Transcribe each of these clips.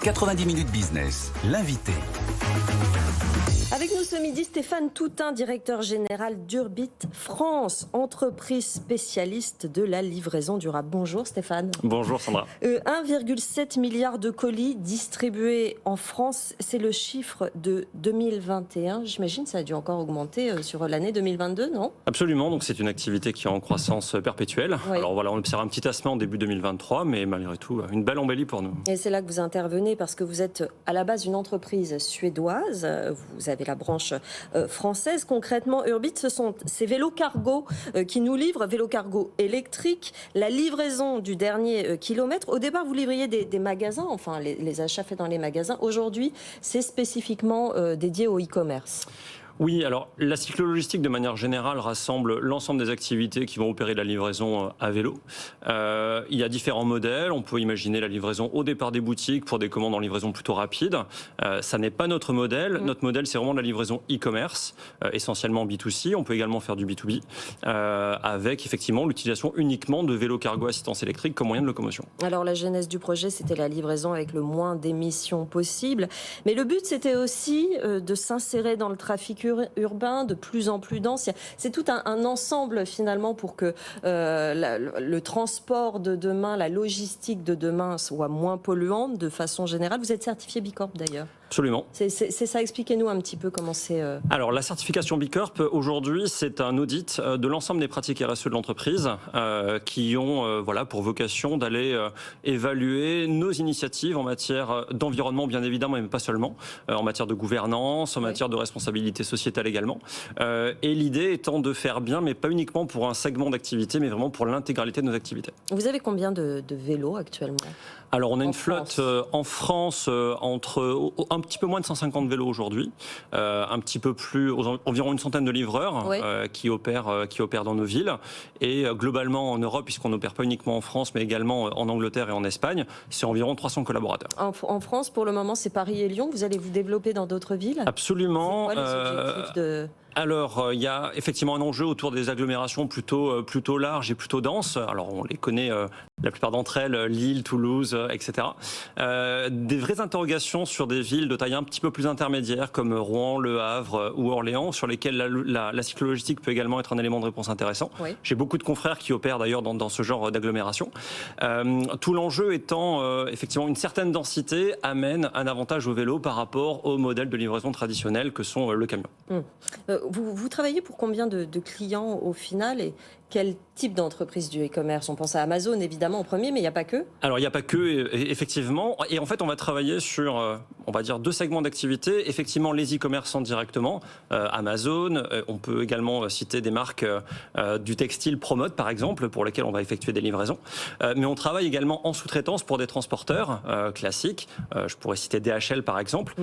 90 minutes business, l'invité. Avec nous ce midi, Stéphane Toutain, directeur général d'Urbit France, entreprise spécialiste de la livraison durable. Bonjour Stéphane. Bonjour Sandra. 1,7 milliard de colis distribués en France, c'est le chiffre de 2021. J'imagine que ça a dû encore augmenter sur l'année 2022, non? Absolument, donc c'est une activité qui est en croissance perpétuelle. Oui. Alors voilà, on observe un petit tassement en début 2023, mais malgré tout, une belle embellie pour nous. Et c'est là que vous intervenez parce que vous êtes à la base une entreprise suédoise. Vous avez la branche française. Concrètement, Urbit, ce sont ces vélos cargo qui nous livrent, vélos cargo électriques, la livraison du dernier kilomètre. Au départ, vous livriez des magasins, enfin les achats faits dans les magasins. Aujourd'hui, c'est spécifiquement dédié au e-commerce. Oui, alors la cyclo-logistique de manière générale rassemble l'ensemble des activités qui vont opérer de la livraison à vélo. Il y a différents modèles, on peut imaginer la livraison au départ des boutiques pour des commandes en livraison plutôt rapide. Ça n'est pas notre modèle, notre modèle c'est vraiment de la livraison e-commerce, essentiellement B2C, on peut également faire du B2B, avec effectivement l'utilisation uniquement de vélos cargo assistance électrique comme moyen de locomotion. Alors la genèse du projet c'était la livraison avec le moins d'émissions possible, mais le but c'était aussi de s'insérer dans le trafic urbain de plus en plus dense. C'est tout un ensemble finalement pour que le transport de demain, la logistique de demain soit moins polluante de façon générale. Vous êtes certifié Bicorp d'ailleurs. Absolument. C'est ça, expliquez-nous un petit peu comment c'est... Alors la certification Bicorp aujourd'hui c'est un audit de l'ensemble des pratiques RSE de l'entreprise qui ont pour vocation d'aller évaluer nos initiatives en matière d'environnement bien évidemment mais pas seulement, en matière de gouvernance, en matière de responsabilité sociétale également. Et l'idée étant de faire bien mais pas uniquement pour un segment d'activité mais vraiment pour l'intégralité de nos activités. Vous avez combien de vélos actuellement ? Alors on a une flotte en France entre un petit peu moins de 150 vélos aujourd'hui, un petit peu plus, environ une centaine de livreurs qui opèrent dans nos villes. Et globalement en Europe, puisqu'on n'opère pas uniquement en France, mais également en Angleterre et en Espagne, c'est environ 300 collaborateurs. En France, pour le moment, c'est Paris et Lyon. Vous allez vous développer dans d'autres villes ? Absolument. C'est quoi les objectifs de... Alors, il y a effectivement un enjeu autour des agglomérations plutôt larges et plutôt denses. Alors, on les connaît, la plupart d'entre elles, Lille, Toulouse, etc. Des vraies interrogations sur des villes de taille un petit peu plus intermédiaire, comme Rouen, Le Havre ou Orléans, sur lesquelles la cyclo-logistique peut également être un élément de réponse intéressant. Oui. J'ai beaucoup de confrères qui opèrent d'ailleurs dans ce genre d'agglomération. Tout l'enjeu étant, effectivement, une certaine densité amène un avantage au vélo par rapport au modèle de livraison traditionnel que sont le camion. Vous travaillez pour combien de clients au final et quel type d'entreprise du e-commerce? On pense à Amazon évidemment en premier, mais il n'y a pas que. Alors il n'y a pas que, effectivement. Et en fait, on va travailler sur, on va dire, deux segments d'activité. Effectivement, les e-commerçants directement, Amazon. On peut également citer des marques du textile Promode, par exemple, pour lesquelles on va effectuer des livraisons. Mais on travaille également en sous-traitance pour des transporteurs classiques. Je pourrais citer DHL, par exemple,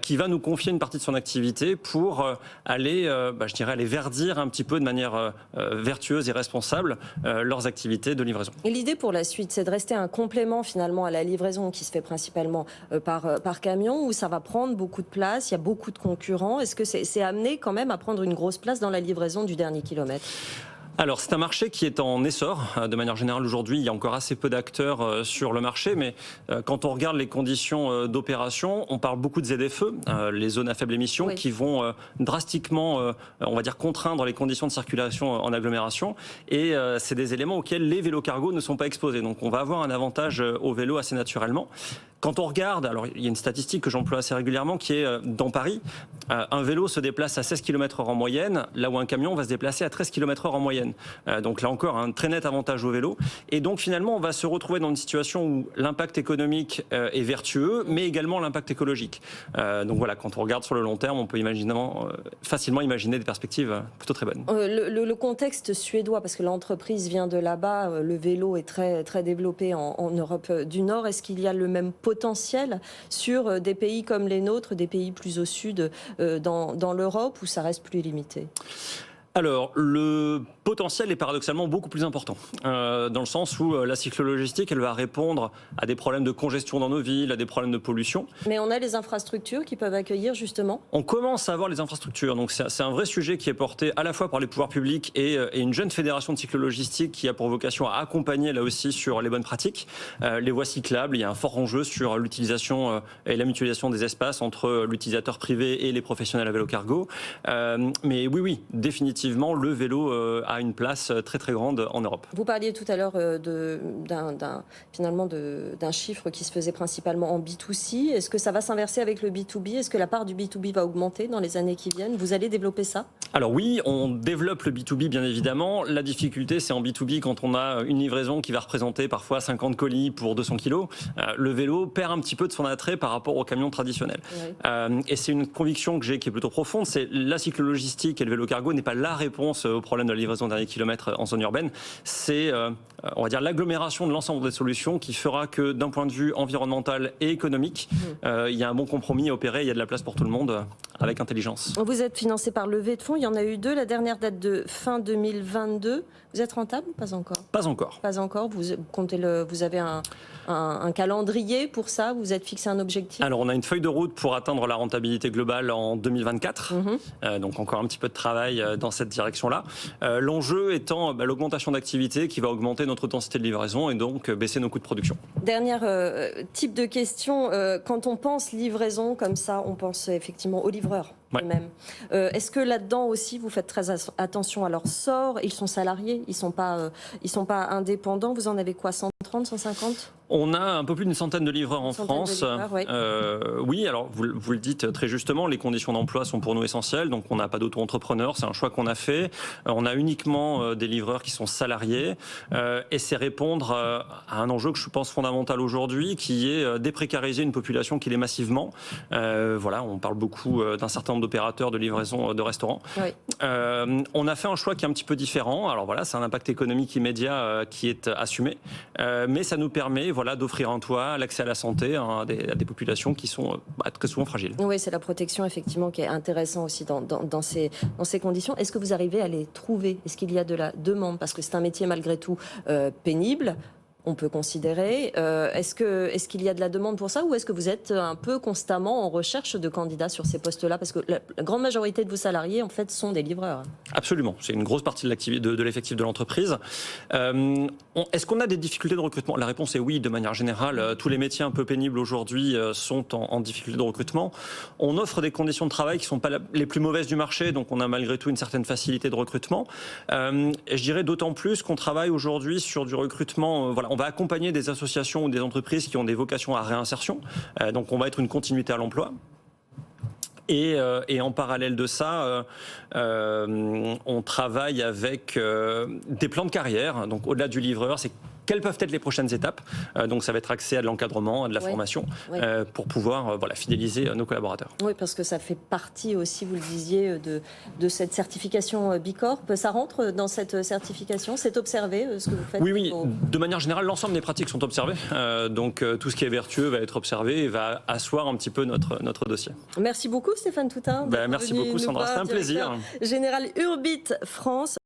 qui va nous confier une partie de son activité pour aller, je dirais, aller verdir un petit peu de manière vertueuse et responsable leurs activités de livraison. Et l'idée pour la suite, c'est de rester un complément finalement à la livraison qui se fait principalement par camion, où ça va prendre beaucoup de place, il y a beaucoup de concurrents. Est-ce que c'est amené quand même à prendre une grosse place dans la livraison du dernier kilomètre ? Alors c'est un marché qui est en essor. De manière générale aujourd'hui, il y a encore assez peu d'acteurs sur le marché, mais quand on regarde les conditions d'opération, on parle beaucoup de ZFE, les zones à faible émission, qui vont drastiquement, on va dire, contraindre les conditions de circulation en agglomération. Et c'est des éléments auxquels les vélos cargo ne sont pas exposés. Donc on va avoir un avantage au vélo assez naturellement. Quand on regarde, alors il y a une statistique que j'emploie assez régulièrement qui est dans Paris, un vélo se déplace à 16 km/h en moyenne, là où un camion va se déplacer à 13 km/h en moyenne. Donc là encore, un très net avantage au vélo. Et donc finalement, on va se retrouver dans une situation où l'impact économique est vertueux, mais également l'impact écologique. Donc voilà, quand on regarde sur le long terme, on peut facilement imaginer des perspectives plutôt très bonnes. Le contexte suédois, parce que l'entreprise vient de là-bas, le vélo est très, très développé en Europe du Nord. Est-ce qu'il y a le même potentiel sur des pays comme les nôtres, des pays plus au sud dans l'Europe, où ça reste plus limité ? Alors, le potentiel est paradoxalement beaucoup plus important, dans le sens où la cyclo-logistique, elle va répondre à des problèmes de congestion dans nos villes, à des problèmes de pollution. Mais on a les infrastructures qui peuvent accueillir justement. On commence à avoir les infrastructures, donc c'est un vrai sujet qui est porté à la fois par les pouvoirs publics et une jeune fédération de cyclo-logistique qui a pour vocation à accompagner là aussi sur les bonnes pratiques. Les voies cyclables, il y a un fort enjeu sur l'utilisation et la mutualisation des espaces entre l'utilisateur privé et les professionnels à vélo cargo. Mais oui, définitivement, le vélo a une place très très grande en Europe. Vous parliez tout à l'heure d'un chiffre qui se faisait principalement en B2C. Est-ce que ça va s'inverser avec le B2B? Est-ce que la part du B2B va augmenter dans les années qui viennent? Vous allez développer ça? Alors oui, on développe le B2B bien évidemment. La difficulté, c'est en B2B quand on a une livraison qui va représenter parfois 50 colis pour 200 kilos. Le vélo perd un petit peu de son attrait par rapport au camion traditionnel. Oui. Et c'est une conviction que j'ai qui est plutôt profonde, c'est la cyclo-logistique et le vélo cargo n'est pas la réponse au problème de la livraison dernier kilomètre en zone urbaine. C'est, on va dire, l'agglomération de l'ensemble des solutions qui fera que d'un point de vue environnemental et économique, il y a un bon compromis à opérer, il y a de la place pour tout le monde avec intelligence. Vous êtes financé par levée de fonds, il y en a eu 2, la dernière date de fin 2022. Vous êtes rentable ou pas encore? Pas encore. Pas encore, vous avez un calendrier pour ça, vous êtes fixé un objectif? Alors on a une feuille de route pour atteindre la rentabilité globale en 2024, donc encore un petit peu de travail dans cette direction-là. L'enjeu étant l'augmentation d'activité qui va augmenter notre densité de livraison et donc baisser nos coûts de production. Dernier type de question, quand on pense livraison comme ça, on pense effectivement aux livreurs. Ouais. Même. Est-ce que là-dedans aussi vous faites très attention à leur sort? Ils sont salariés, ils sont pas indépendants. Vous en avez quoi, 130, 150? On a un peu plus d'une centaine de livreurs en France. Oui. Oui, alors vous le dites très justement, les conditions d'emploi sont pour nous essentielles. Donc on n'a pas d'auto-entrepreneurs, c'est un choix qu'on a fait. On a uniquement des livreurs qui sont salariés. Et c'est répondre à un enjeu que je pense fondamental aujourd'hui, qui est déprécariser une population qui l'est massivement. Voilà, on parle beaucoup d'un certain nombre d'opérateurs de livraison de restaurants. Oui. On a fait un choix qui est un petit peu différent. Alors voilà, c'est un impact économique immédiat qui est assumé. Mais ça nous permet d'offrir un toit, l'accès à la santé à des populations qui sont très souvent fragiles. Oui, c'est la protection effectivement qui est intéressant aussi dans ces conditions. Est-ce que vous arrivez à les trouver? Est-ce qu'il y a de la demande? Parce que c'est un métier malgré tout pénible. On peut considérer. Est-ce qu'il y a de la demande pour ça ou est-ce que vous êtes un peu constamment en recherche de candidats sur ces postes-là? Parce que la grande majorité de vos salariés, en fait, sont des livreurs. Absolument. C'est une grosse partie de l'effectif de l'entreprise. Est-ce qu'on a des difficultés de recrutement? La réponse est oui, de manière générale. Tous les métiers un peu pénibles aujourd'hui sont en difficulté de recrutement. On offre des conditions de travail qui ne sont pas les plus mauvaises du marché, donc on a malgré tout une certaine facilité de recrutement. Et je dirais d'autant plus qu'on travaille aujourd'hui sur du recrutement. On va accompagner des associations ou des entreprises qui ont des vocations à réinsertion. Donc on va être une continuité à l'emploi. Et en parallèle de ça, on travaille avec des plans de carrière. Donc au-delà du livreur, c'est quelles peuvent être les prochaines étapes. Donc ça va être accès à de l'encadrement, à de la formation, pour pouvoir fidéliser nos collaborateurs. Oui, parce que ça fait partie aussi, vous le disiez, de cette certification Bicorp. Ça rentre dans cette certification? C'est observé ce que vous faites? Oui. De manière générale, l'ensemble des pratiques sont observées. Donc tout ce qui est vertueux va être observé et va asseoir un petit peu notre dossier. Merci beaucoup Stéphane Toutain. Merci beaucoup Sandra, c'était un plaisir. Général Urbit France.